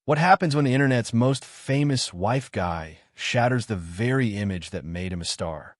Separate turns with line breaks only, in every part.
What happens when the internet's most famous wife guy shatters the very image that made him a star,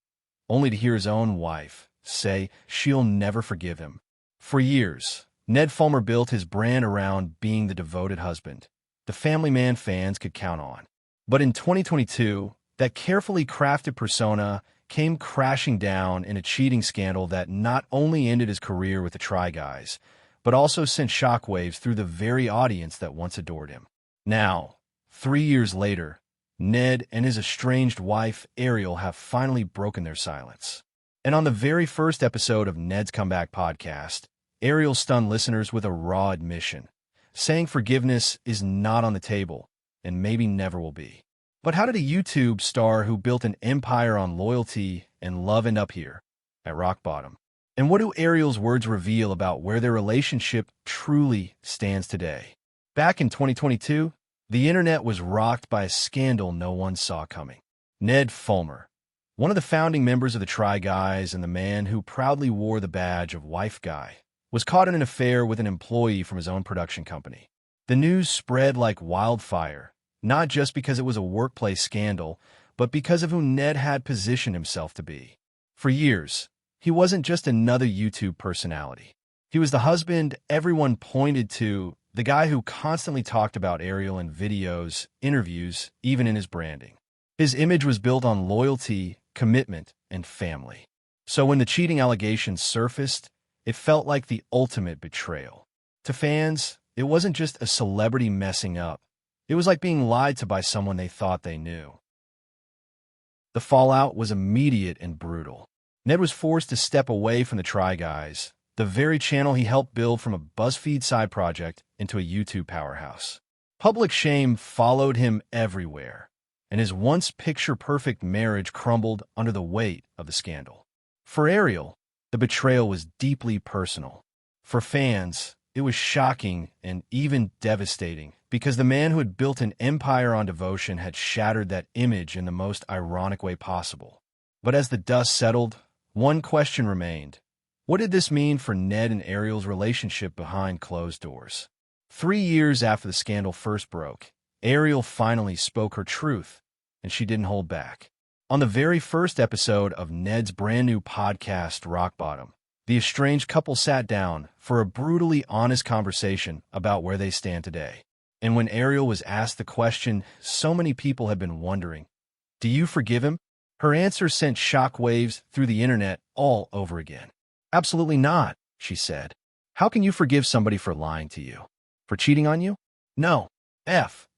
only to hear his own wife say she'll never forgive him? For years, Ned Fulmer built his brand around being the devoted husband the family man fans could count on. But in 2022, that carefully crafted persona came crashing down in a cheating scandal that not only ended his career with the Try Guys, but also sent shockwaves through the very audience that once adored him. Now, 3 years later, Ned and his estranged wife, Ariel, have finally broken their silence. And on the very first episode of Ned's Comeback podcast, Ariel stunned listeners with a raw admission, saying forgiveness is not on the table and maybe never will be. But how did a YouTube star who built an empire on loyalty and love end up here, at rock bottom? And what do Ariel's words reveal about where their relationship truly stands today? Back in 2022, the internet was rocked by a scandal no one saw coming. Ned Fulmer, one of the founding members of the Try Guys and the man who proudly wore the badge of wife guy, was caught in an affair with an employee from his own production company. The news spread like wildfire, not just because it was a workplace scandal, but because of who Ned had positioned himself to be. For years, he wasn't just another YouTube personality. He was the husband everyone pointed to, the guy who constantly talked about Ariel in videos, interviews, even in his branding. His image was built on loyalty, commitment, and family. So when the cheating allegations surfaced, it felt like the ultimate betrayal. To fans, it wasn't just a celebrity messing up. It was like being lied to by someone they thought they knew. The fallout was immediate and brutal. Ned was forced to step away from the Try Guys, the very channel he helped build from a BuzzFeed side project into a YouTube powerhouse. Public shame followed him everywhere, and his once picture-perfect marriage crumbled under the weight of the scandal. For Ariel, the betrayal was deeply personal. For fans, it was shocking and even devastating because the man who had built an empire on devotion had shattered that image in the most ironic way possible. But as the dust settled, one question remained. What did this mean for Ned and Ariel's relationship behind closed doors? 3 years after the scandal first broke, Ariel finally spoke her truth, and she didn't hold back. On the very first episode of Ned's brand new podcast, Rock Bottom, the estranged couple sat down for a brutally honest conversation about where they stand today. And when Ariel was asked the question so many people had been wondering, "Do you forgive him?" her answer sent shockwaves through the internet all over again. "Absolutely not," she said. "How can you forgive somebody for lying to you? For cheating on you? No.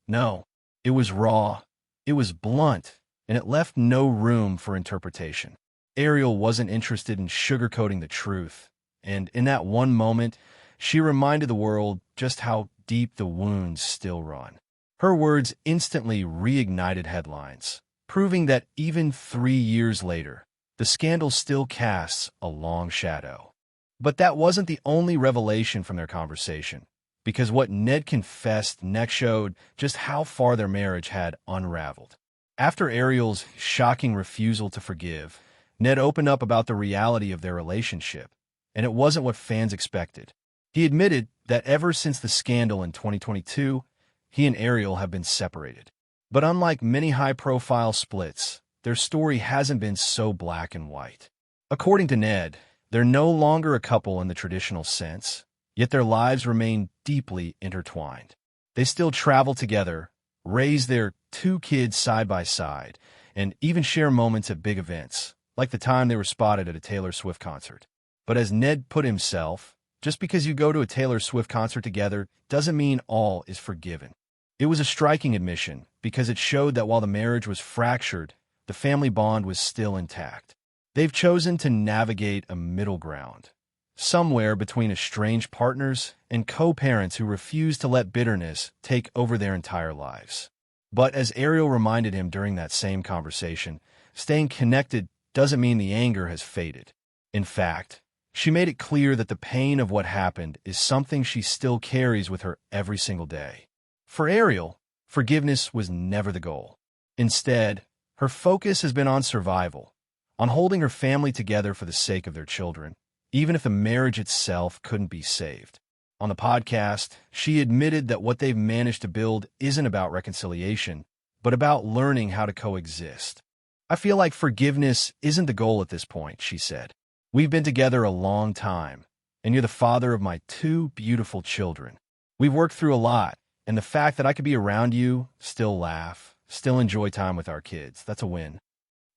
No. It was raw. It was blunt. And it left no room for interpretation. Ariel wasn't interested in sugarcoating the truth, and in that one moment, she reminded the world just how deep the wounds still run. Her words instantly reignited headlines, proving that even 3 years later, the scandal still casts a long shadow. But that wasn't the only revelation from their conversation, because what Ned confessed next showed just how far their marriage had unraveled. After Ariel's shocking refusal to forgive, Ned opened up about the reality of their relationship, and it wasn't what fans expected. He admitted that ever since the scandal in 2022, he and Ariel have been separated. But unlike many high-profile splits, their story hasn't been so black and white. According to Ned, they're no longer a couple in the traditional sense, yet their lives remain deeply intertwined. They still travel together, raise their 2 kids side by side, and even share moments at big events, like the time they were spotted at a Taylor Swift concert. But as Ned put himself, just because you go to a Taylor Swift concert together doesn't mean all is forgiven. It was a striking admission because it showed that while the marriage was fractured, the family bond was still intact. They've chosen to navigate a middle ground, somewhere between estranged partners and co-parents who refuse to let bitterness take over their entire lives. But as Ariel reminded him during that same conversation, staying connected doesn't mean the anger has faded. In fact, she made it clear that the pain of what happened is something she still carries with her every single day. For Ariel, forgiveness was never the goal. Instead, her focus has been on survival, on holding her family together for the sake of their children, even if the marriage itself couldn't be saved. On the podcast, she admitted that what they've managed to build isn't about reconciliation, but about learning how to coexist. I feel like forgiveness isn't the goal at this point, she said. We've been together a long time, and you're the father of my 2 beautiful children. We've worked through a lot, and the fact that I could be around you, still laugh, still enjoy time with our kids, that's a win.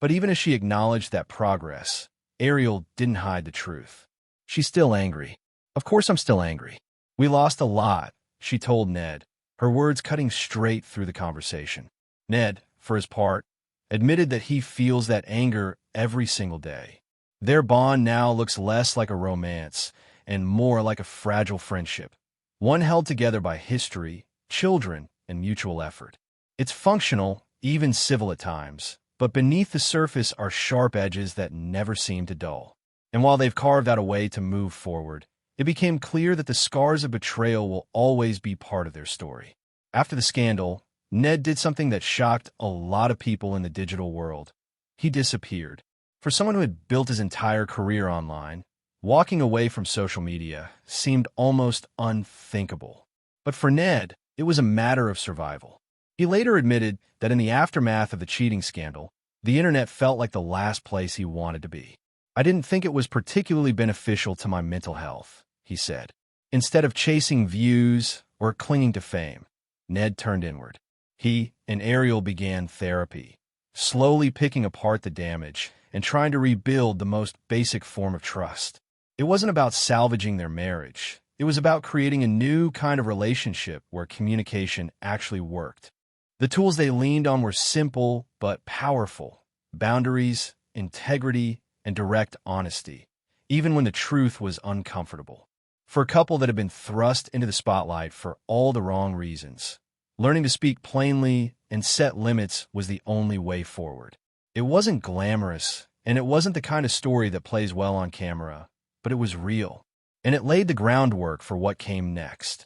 But even as she acknowledged that progress, Ariel didn't hide the truth. She's still angry. Of course I'm still angry. We lost a lot, she told Ned, her words cutting straight through the conversation. Ned, for his part, admitted that he feels that anger every single day. Their bond now looks less like a romance and more like a fragile friendship, one held together by history, children, and mutual effort. It's functional, even civil at times, but beneath the surface are sharp edges that never seem to dull. And while they've carved out a way to move forward, it became clear that the scars of betrayal will always be part of their story. After the scandal, Ned did something that shocked a lot of people in the digital world. He disappeared. For someone who had built his entire career online, walking away from social media seemed almost unthinkable. But for Ned, it was a matter of survival. He later admitted that in the aftermath of the cheating scandal, the internet felt like the last place he wanted to be. I didn't think it was particularly beneficial to my mental health, he said. Instead of chasing views or clinging to fame, Ned turned inward. He and Ariel began therapy, slowly picking apart the damage and trying to rebuild the most basic form of trust. It wasn't about salvaging their marriage. It was about creating a new kind of relationship where communication actually worked. The tools they leaned on were simple but powerful: boundaries, integrity, and direct honesty, even when the truth was uncomfortable. For a couple that had been thrust into the spotlight for all the wrong reasons, learning to speak plainly and set limits was the only way forward. It wasn't glamorous, and it wasn't the kind of story that plays well on camera, but it was real, and it laid the groundwork for what came next.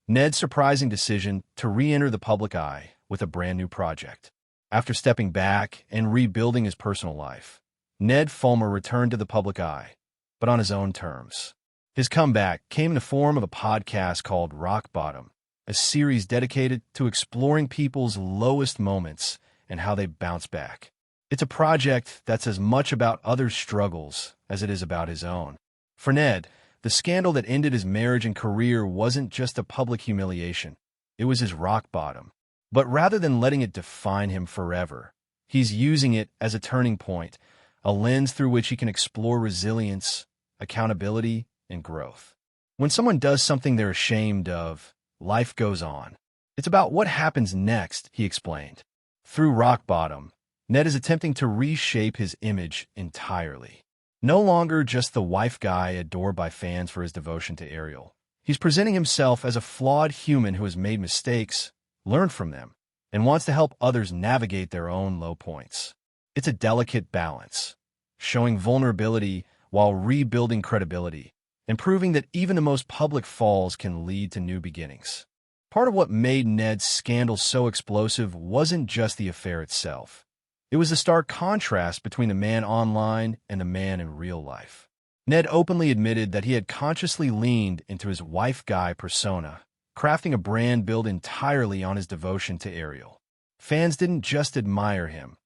Ned's surprising decision to re-enter the public eye with a brand new project. After stepping back and rebuilding his personal life, Ned Fulmer returned to the public eye, but on his own terms. His comeback came in the form of a podcast called Rock Bottom, a series dedicated to exploring people's lowest moments and how they bounce back. It's a project that's as much about others' struggles as it is about his own. For Ned, the scandal that ended his marriage and career wasn't just a public humiliation. It was his rock bottom. But rather than letting it define him forever, he's using it as a turning point, a lens through which he can explore resilience, accountability, and growth. When someone does something they're ashamed of, life goes on. It's about what happens next, he explained. Through Rock Bottom, Ned is attempting to reshape his image entirely. No longer just the wife guy adored by fans for his devotion to Ariel. He's presenting himself as a flawed human who has made mistakes, learned from them, and wants to help others navigate their own low points. It's a delicate balance, showing vulnerability while rebuilding credibility, and proving that even the most public falls can lead to new beginnings. Part of what made Ned's scandal so explosive wasn't just the affair itself. It was the stark contrast between the man online and the man in real life. Ned openly admitted that he had consciously leaned into his wife guy persona, crafting a brand built entirely on his devotion to Ariel. Fans didn't just admire him.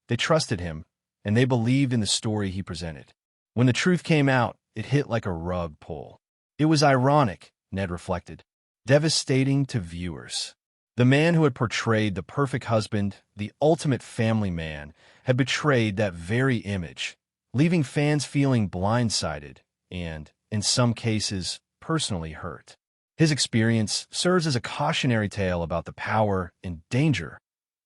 They trusted him, and they believed in the story he presented. When the truth came out, it hit like a rug pull. It was ironic, Ned reflected, devastating to viewers. The man who had portrayed the perfect husband, the ultimate family man, had betrayed that very image, leaving fans feeling blindsided and, in some cases, personally hurt. His experience serves as a cautionary tale about the power and danger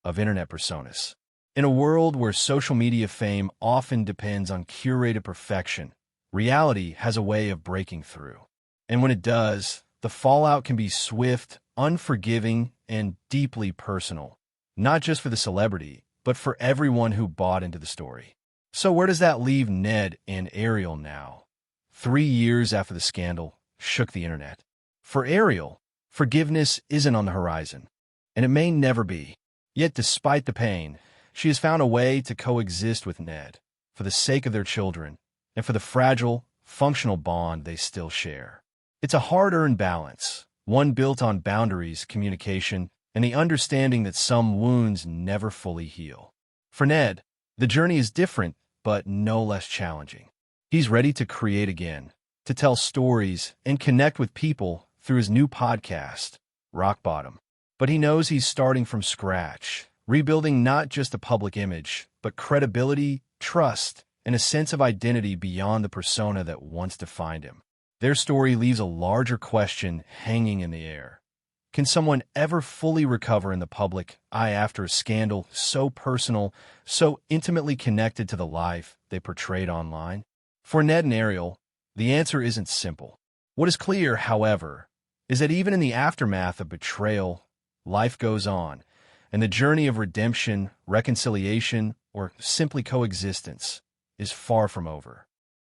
of internet personas. In a world where social media fame often depends on curated perfection, reality has a way of breaking through. And when it does, the fallout can be swift, unforgiving, and deeply personal, not just for the celebrity, but for everyone who bought into the story. So where does that leave Ned and Ariel now? 3 years after the scandal shook the internet. For Ariel, forgiveness isn't on the horizon, and it may never be. Yet despite the pain, she has found a way to coexist with Ned, for the sake of their children, and for the fragile, functional bond they still share. It's a hard-earned balance, one built on boundaries, communication, and the understanding that some wounds never fully heal. For Ned, the journey is different, but no less challenging. He's ready to create again, to tell stories and connect with people through his new podcast, Rock Bottom. But he knows he's starting from scratch, rebuilding not just a public image, but credibility, trust, and a sense of identity beyond the persona that once defined him. Their story leaves a larger question hanging in the air. Can someone ever fully recover in the public eye after a scandal so personal, so intimately connected to the life they portrayed online? For Ned and Ariel, the answer isn't simple. What is clear, however, is that even in the aftermath of betrayal, life goes on, and the journey of redemption, reconciliation, or simply coexistence is far from over.